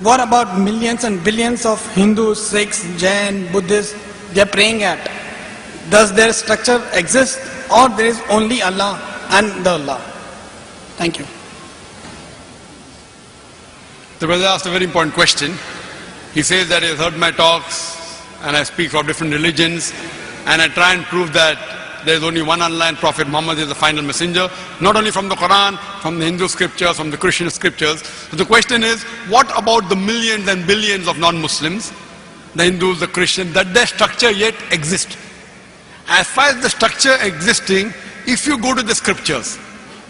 What about millions and billions of Hindus, Sikhs, Jain, Buddhists they are praying at? Does their structure exist, or there is only Allah and the Allah? Thank you. The brother asked a very important question. He says that he has heard my talks and I speak of different religions and I try and prove that there is only one Allah and Prophet Muhammad is the final messenger, not only from the Quran, from the Hindu scriptures, from the Christian scriptures. So the question is, what about the millions and billions of non-Muslims, the Hindus, the Christians, that their structure yet exists? As far as the structure existing, if you go to the scriptures,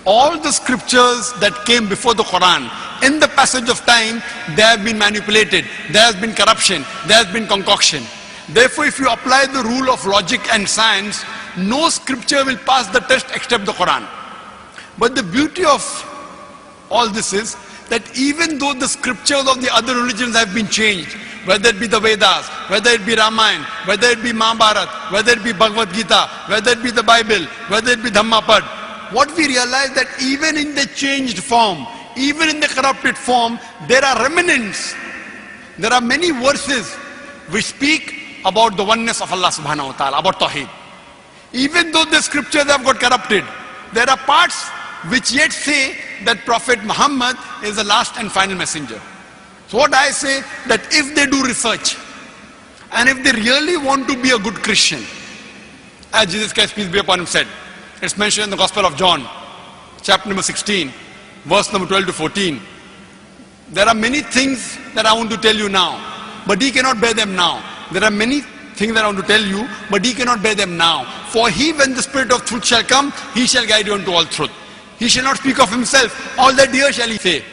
all the scriptures that came before the Quran, in the passage of time, they have been manipulated, there has been corruption, there has been concoction. Therefore, if you apply the rule of logic and science, no scripture will pass the test except the Quran. But the beauty of all this is that even though the scriptures of the other religions have been changed, whether it be the Vedas, whether it be Ramayana, whether it be Mahabharata, whether it be Bhagavad Gita, whether it be the Bible, whether it be Dhammapad, what we realize that even in the changed form, even in the corrupted form, there are remnants. There are many verses which speak about the oneness of Allah subhanahu wa ta'ala, about Tawheed. Even though the scriptures have got corrupted, there are parts which yet say that Prophet Muhammad is the last and final messenger. So what I say, that if they do research, and if they really want to be a good Christian, as Jesus Christ, peace be upon him, said, it's mentioned in the Gospel of John, chapter number 16, verse number 12 to 14. There are many things that I want to tell you now, but he cannot bear them now. There are many things that I want to tell you, but he cannot bear them now. For he, when the Spirit of truth shall come, he shall guide you unto all truth. He shall not speak of himself, all that dear shall he say.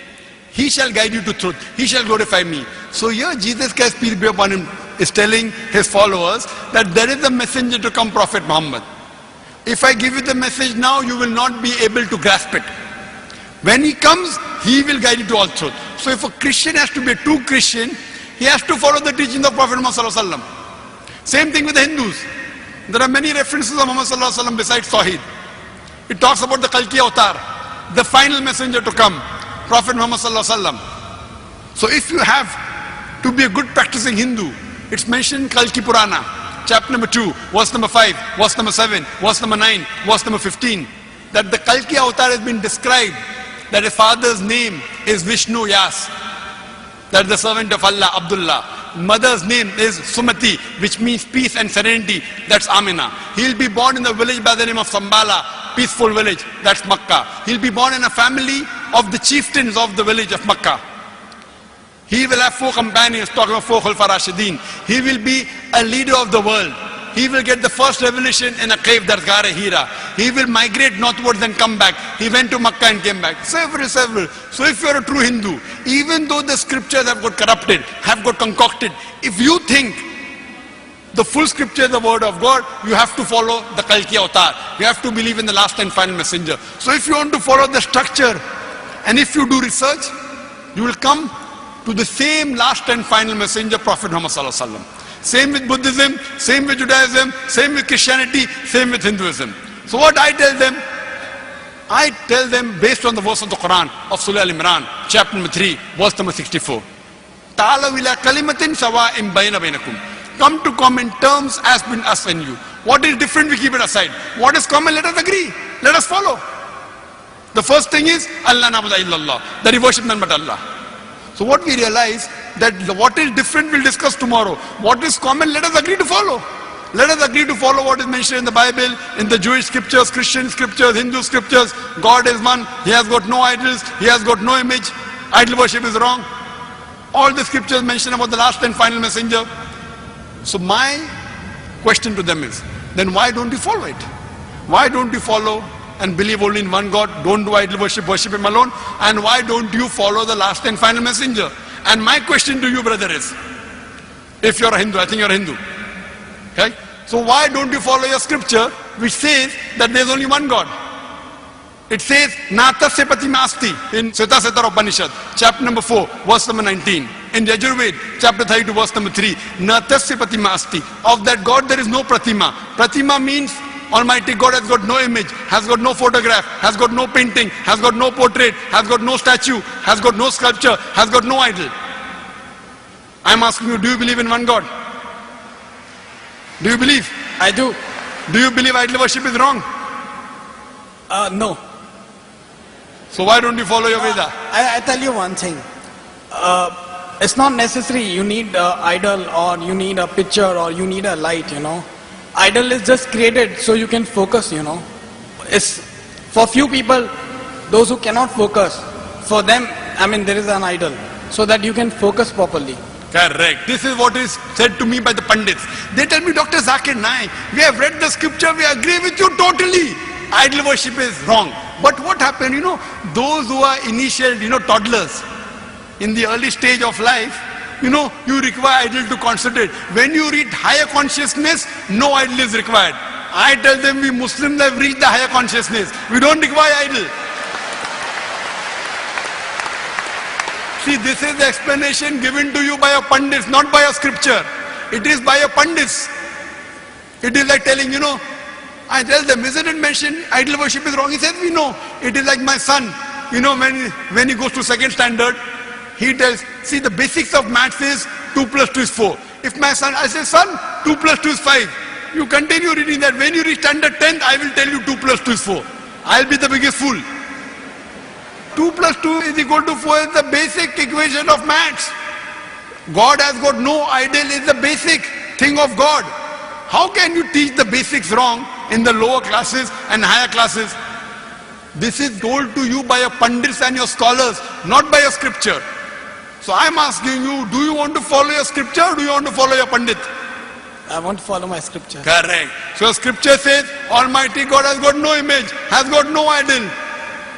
He shall guide you to truth. He shall glorify me. So here Jesus Christ, peace be upon him, is telling his followers that there is a messenger to come, Prophet Muhammad. If I give you the message now, you will not be able to grasp it. When he comes, he will guide you to all truth. So if a Christian has to be a true Christian, he has to follow the teachings of Prophet Muhammad sallallahu alaihi wasallam. Same thing with the Hindus. There are many references of Muhammad sallallahu alaihi wasallam besides Tawheed. It talks about the Kalki Avatar, the final messenger to come, Prophet Muhammad sallallahu alaihi wasallam. So if you have to be a good practicing Hindu, it's mentioned in Kalki Purana, chapter number 2, verse number 5, verse number 7, verse number 9, verse number 15, that the Kalki Avatar has been described, that his father's name is Vishnu Yas, that is the servant of Allah, Abdullah. Mother's name is Sumati, which means peace and serenity, that's Amina. He'll be born in a village by the name of Sambala, peaceful village, that's Makkah. He'll be born in a family of the chieftains of the village of Makkah. He will have 4 companions, talking about 4 Khulfa Rashidin. He will be a leader of the world. He will get the first revelation in a cave, that's Ghar Hira. He will migrate northwards and come back. He went to Makkah and came back. Several. So if you are a true Hindu, even though the scriptures have got corrupted, have got concocted, if you think the full scripture is the word of God, you have to follow the Kalki Avatar. You have to believe in the last and final messenger. So if you want to follow the structure, and if you do research, you will come to the same last and final messenger, Prophet Muhammad sallallahu alaihi wasallam. Same with Buddhism, same with Judaism, same with Christianity, same with Hinduism. So what I tell them based on the verse of the Quran of Surah Al-Imran, chapter number 3, verse number 64. Ta'alaw ila kalimatin sawa'in bayna bainakum. Come to common terms as between us and you. What is different, we keep it aside. What is common, let us agree. Let us follow. The first thing is Allah na'budu illallah, that we worship none but Allah. So what we realize, that what is different we'll discuss tomorrow. What is common, let us agree to follow. Let us agree to follow what is mentioned in the Bible, in the Jewish scriptures, Christian scriptures, Hindu scriptures. God is one, he has got no idols, he has got no image. Idol worship is wrong. All the scriptures mention about the last and final messenger. So my question to them is, then why don't you follow it? Why don't you follow and believe only in one God? Don't do idol worship, worship him alone. And why don't you follow the last and final messenger? And my question to you, brother, is, if you're a Hindu, I think you're a Hindu, okay? So why don't you follow your scripture which says that there's only one God? It says, Natasya Patimasti in Svetasvatara Upanishad, chapter number 4, verse number 19. In Yajurved, chapter 32, verse number 3, Natasya Patimasti. Of that God there is no Pratima. Pratima means Almighty God has got no image, has got no photograph, has got no painting, has got no portrait, has got no statue, has got no sculpture, has got no idol. I'm asking you, do you believe in one God? Do you believe? I do. Do you believe idol worship is wrong? No. So why don't you follow your Veda? I tell you one thing. It's not necessary you need an idol or you need a picture or you need a light, you know. Idol is just created so you can focus, you know. It's for few people, those who cannot focus, for them, I mean, there is an idol so that you can focus properly. Correct. This is what is said to me by the Pandits. They tell me, Dr. Zakir Naik, we have read the scripture, we agree with you totally. Idol worship is wrong. But what happened, you know, those who are initial, you know, toddlers, in the early stage of life, you know, you require idol to concentrate. When you reach higher consciousness, no idol is required. I tell them we Muslims have reached the higher consciousness. We don't require idol. See, this is the explanation given to you by a Pandits, not by a scripture. It is by a Pandits. It is like telling, you know, I tell them, isn't it mentioned idol worship is wrong? He says, we know. It is like my son, you know, when he goes to second standard, he tells, see, the basics of maths is 2 plus 2 is 4. If my son, I say, son, 2 plus 2 is 5. You continue reading that. When you reach standard 10th, I will tell you 2 plus 2 is 4. I'll be the biggest fool. 2 plus 2 is equal to 4 is the basic equation of maths. God has got no idol, is the basic thing of God. How can you teach the basics wrong in the lower classes and higher classes? This is told to you by your Pandits and your scholars, not by your scripture. So I'm asking you, do you want to follow your scripture or do you want to follow your Pandit? I want to follow my scripture. Correct. So scripture says, Almighty God has got no image, has got no idol.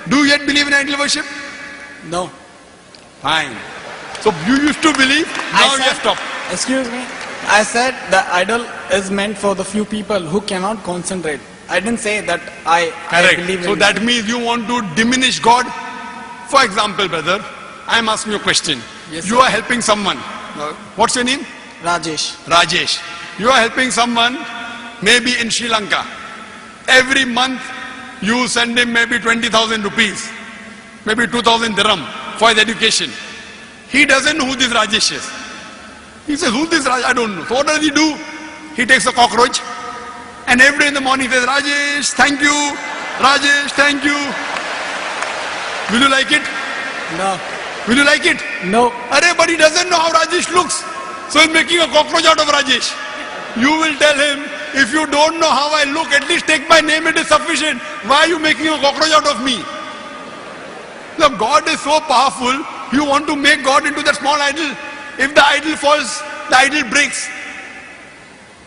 Do you yet believe in idol worship? No. Fine. So you used to believe, now you have stopped. Excuse me. I said the idol is meant for the few people who cannot concentrate. I didn't say that I believe in. So that means you want to diminish God. For example, brother, I am asking you a question. Yes, you sir. are helping someone. What's your name? Rajesh. Rajesh. You are helping someone maybe in Sri Lanka. Every month you send him maybe 20,000 rupees, maybe 2,000 dirham for his education. He doesn't know who this Rajesh is. He says, who's this Rajesh? I don't know. So what does he do? He takes a cockroach and every day in the morning he says, Rajesh, thank you. Rajesh, thank you. Will you like it? No. Will you like it? No. But he doesn't know how Rajesh looks. So he's making a cockroach out of Rajesh. You will tell him, if you don't know how I look, at least take my name, it is sufficient. Why are you making a cockroach out of me? Look, God is so powerful, you want to make God into that small idol. If the idol falls, the idol breaks.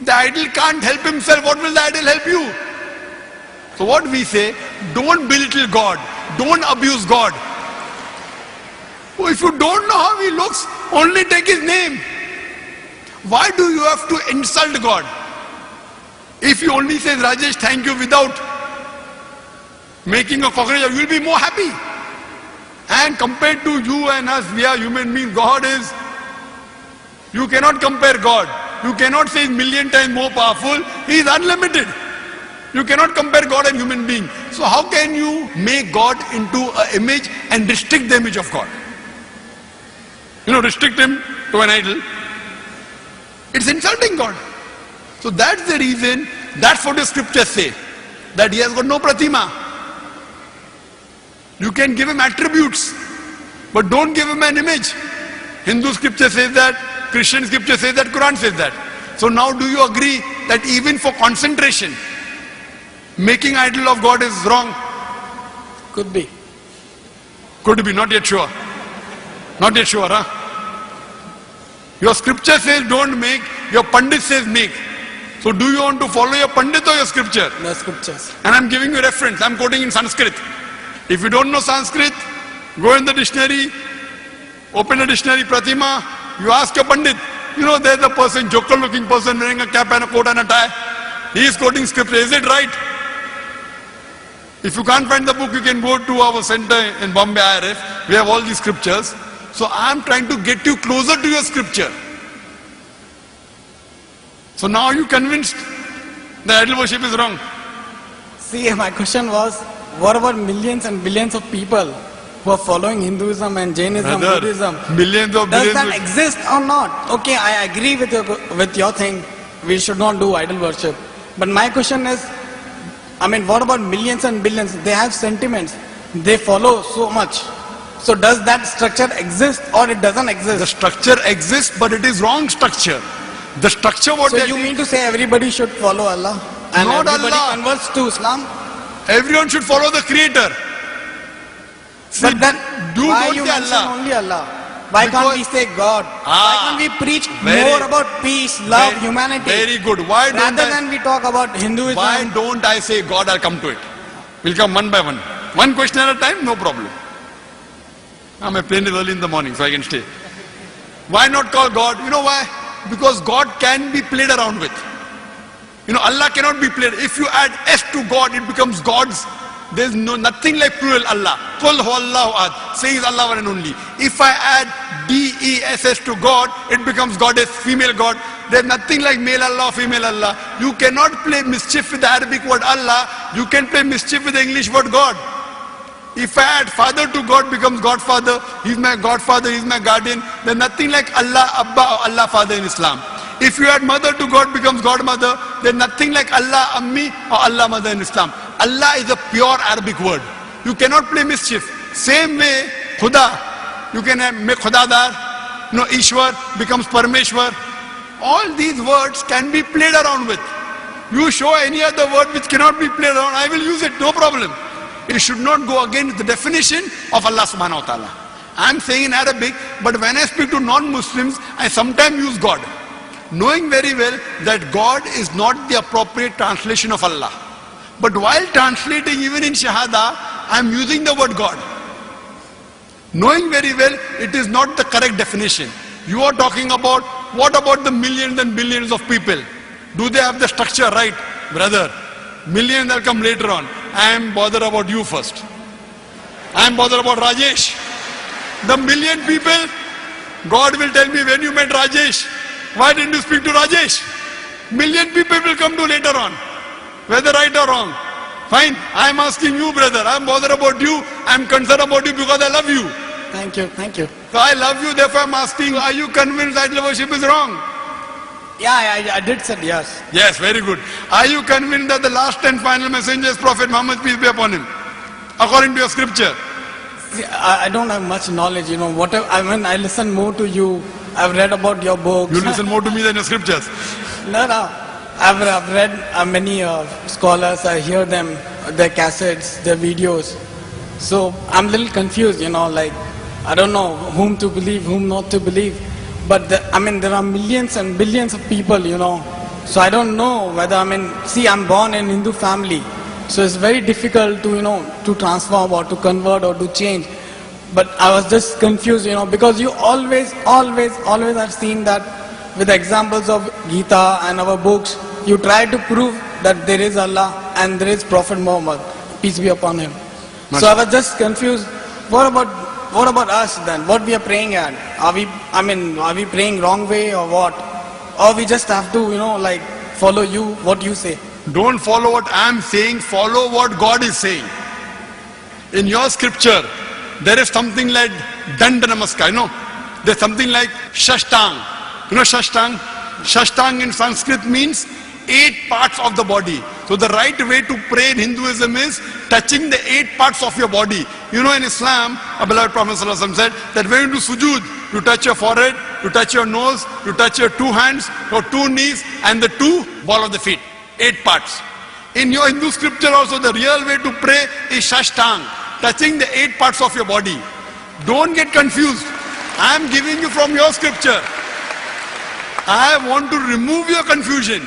The idol can't help himself, what will the idol help you? So what we say, don't belittle God, don't abuse God. If you don't know how he looks, only take his name. Why do you have to insult God? If he only says, Rajesh, thank you without making a cockroach, you will be more happy. And compared to you and us, we are human beings. God is, you cannot compare God. You cannot say he's million times more powerful. He is unlimited. You cannot compare God and human being. So how can you make God into an image and restrict the image of God? You know, restrict him to an idol. It's insulting God. So that's the reason, that's what the scriptures say. That he has got no pratima. You can give him attributes, but don't give him an image. Hindu scripture says that, Christian scripture says that, Quran says that. So now do you agree that even for concentration, making idol of God is wrong? Could be. Could be, not yet sure. Not yet sure, huh? Your scripture says don't make, your Pandit says make. So do you want to follow your Pandit or your scripture? The scriptures. And I'm giving you reference, I'm quoting in Sanskrit. If you don't know Sanskrit, go in the dictionary, open a dictionary, Pratima, you ask your Pandit. You know, there's a person, joker looking person wearing a cap and a coat and a tie. He is quoting scripture, is it right? If you can't find the book, you can go to our center in Bombay IRF. We have all these scriptures. So I'm trying to get you closer to your scripture. So now are you convinced that idol worship is wrong? See, my question was, what about millions and billions of people who are following Hinduism and Jainism, Brother, Buddhism. millions of Does billions. that exist or not? Okay, I agree with your thing. We should not do idol worship. But my question is, I mean, what about millions and billions? They have sentiments. They follow so much. So does that structure exist or it doesn't The exist? structure exists, but it is wrong structure. The structure what So they you mean to say everybody should follow Allah? And Not everybody Allah. converts to Islam? everyone should follow the Creator. See, But then, do why not you say mention Allah. only Allah? Why can't we Because- say God? Why can't we preach very- more about peace, love, Very- humanity? Very good. Why don't Rather I, than we talk about Hinduism. why don't I say God? I'll come to it. We'll come one by one. One question at a time, no problem. My plane is early in the morning, so I can stay. Why not call God? You know why? Because God can be played around with. You know, Allah cannot be played. If you add S to God, it becomes God's. There's nothing like plural Allah. Qul huwallahu ahad. Says Allah one and only. If I add DESS to God, it becomes goddess, female God. There's nothing like male Allah, female Allah. You cannot play mischief with the Arabic word Allah. You can play mischief with the English word God. If I add father to God, becomes Godfather. He's my Godfather, he's my guardian. There's nothing like Allah Abba or Allah Father in Islam. If you add mother to God, becomes Godmother. There's nothing like Allah Ammi or Allah Mother in Islam. Allah is a pure Arabic word. You cannot play mischief. Same way, Khuda. You can make Khudadar. No, Ishwar becomes Parmeshwar. All these words can be played around with. You show any other word which cannot be played around, I will use it, no problem. It should not go against the definition of Allah subhanahu wa ta'ala. I am saying in Arabic, but when I speak to non-Muslims, I sometimes use God. Knowing very well that God is not the appropriate translation of Allah. But while translating even in Shahada, I am using the word God. Knowing very well it is not the correct definition. You are talking about, what about the millions and billions of people? Do they have the structure right? Brother, millions will come later on. I am bothered about you first. I am bothered about Rajesh. The million people, God will tell me when you met Rajesh. Why didn't you speak to Rajesh? Million people will come to later on. Whether right or wrong. Fine. I am asking you, brother. I am bothered about you. I am concerned about you because I love you. Thank you, thank you. So I love you, therefore I am asking, are you convinced that idol worship is wrong? Yeah, I did say yes. Yes, very good. Are you convinced that the last and final messenger is Prophet Muhammad, peace be upon him? According to your scripture. See, I don't have much knowledge, you know. Whatever, I mean, I listen more to you. I've read about your books. You listen more to me than your scriptures. No. I've read many scholars. I hear them, their cassettes, their videos. So I'm a little confused, you know. Like, I don't know whom to believe, whom not to believe. But I mean, there are millions and billions of people, you know. So I don't know whether, I mean, see, I'm born in Hindu family. So it's very difficult to, you know, to transform or to convert or to change. But I was just confused, you know, because you always have seen that with examples of Gita and our books, you try to prove that there is Allah and there is Prophet Muhammad, peace be upon him. So I was just confused. What about us then? What we are praying at? Are we praying wrong way or what? Or we just have to, you know, like follow you, what you say? Don't follow what I am saying, follow what God is saying. In your scripture, there is something like Danda Namaskar, you know. There's something like Shashtang. You know Shashtang? Shashtang in Sanskrit means 8 parts of the body. So the right way to pray in Hinduism is touching the 8 parts of your body. You know, in Islam, our beloved Prophet ﷺ said that when you do sujood, you touch your forehead, you touch your nose, you touch your 2 hands, your 2 knees and the 2 ball of the feet. 8 parts. In your Hindu scripture also, the real way to pray is Shashtang, touching the 8 parts of your body. Don't get confused. I am giving you from your scripture. I want to remove your confusion.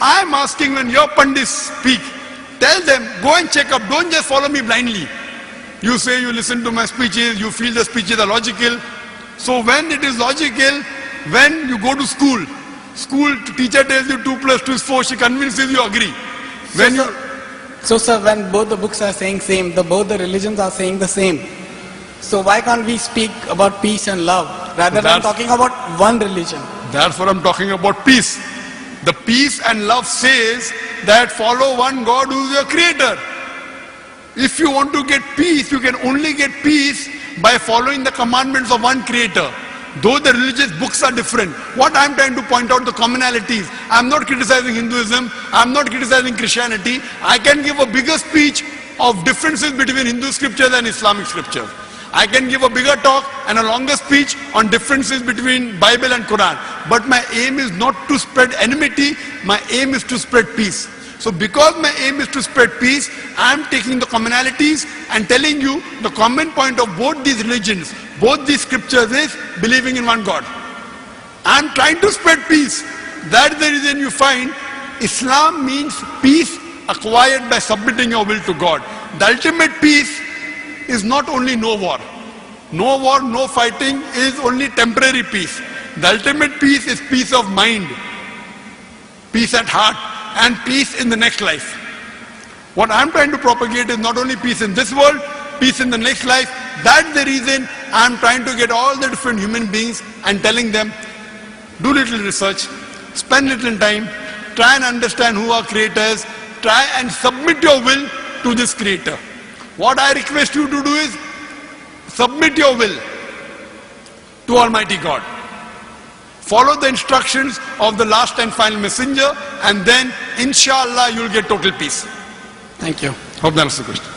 I am asking, when your pandits speak, tell them, go and check up. Don't just follow me blindly. You say you listen to my speeches, you feel the speeches are logical. So when it is logical, when you go to school teacher tells you 2 plus 2 is 4, she convinces you agree. So sir, when both the books are saying same, both the religions are saying the same. So why can't we speak about peace and love rather than talking about one religion? That's what I'm talking about, peace. The peace and love says that follow one God who is your creator. If you want to get peace, you can only get peace by following the commandments of one creator. Though the religious books are different, what I'm trying to point out the commonalities. I'm not criticizing Hinduism, I'm not criticizing Christianity. I can give a bigger speech of differences between Hindu scriptures and Islamic scriptures. I can give a bigger talk and a longer speech on differences between Bible and Quran. But my aim is not to spread enmity, my aim is to spread peace. So because my aim is to spread peace, I am taking the commonalities and telling you the common point of both these religions, both these scriptures is believing in one God. I am trying to spread peace. That is the reason you find Islam means peace acquired by submitting your will to God. The ultimate peace is not only no war. No war, no fighting is only temporary peace. The ultimate peace is peace of mind, peace at heart, and peace in the next life. What I'm trying to propagate is not only peace in this world, peace in the next life. That's the reason I'm trying to get all the different human beings and telling them, do little research, spend little time, try and understand who our creator is, try and submit your will to this creator. What I request you to do is submit your will to Almighty God. Follow the instructions of the last and final messenger, and then inshallah you'll get total peace. Thank you. Hope that answers the question.